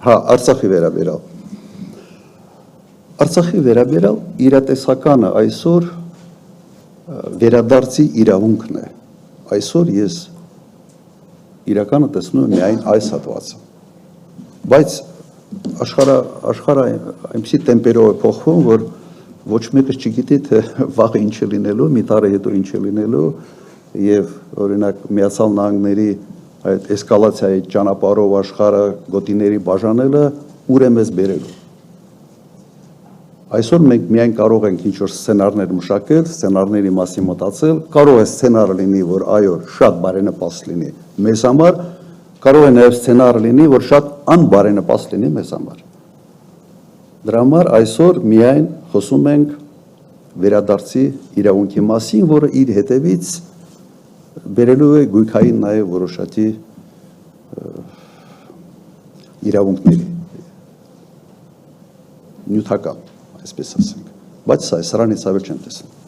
Հա, Արցախի վերաբերալ։ Արցախի վերաբերալ իրատեսականը այսօր վերադարձի իրավունքն է։ Այսօր ես իրականը տեսնում եմ միայն այս հատվածը։ Բայց աշխարհը այնպիսի տեմպերով է փոխվում, որ ոչ մեկը չգիտի, թե վաղը ինչ է լինելու, մի տարի հետո ինչ է լինելու, եւ օրինակ Միացյալ Նահանգների այդ էսկալացիայի ճանապարհով աշխարհը գոտիների բաժանելը ուր է մեզ բերելու։ Այսօր մենք միայն կարող ենք ինչ-որ սցենարներ մշակել, սցենարների մասին մտածել, կարող է սցենար լինի, որ այո, շատ բարենպաստ լինի մեզ համար, կարող է նաև սցենար լինի, որ շատ անբարենպաստ լինի մեզ համար։ Դրա համար այսօր միայն խոսում ենք վերադարձի իրավունքի մասին, որը իր հետևից բերելու է գույքային նաև որոշակի իրավունքների, նյութական, այսպես ասենք, բայց սրանից ավել չեմ տեսնում։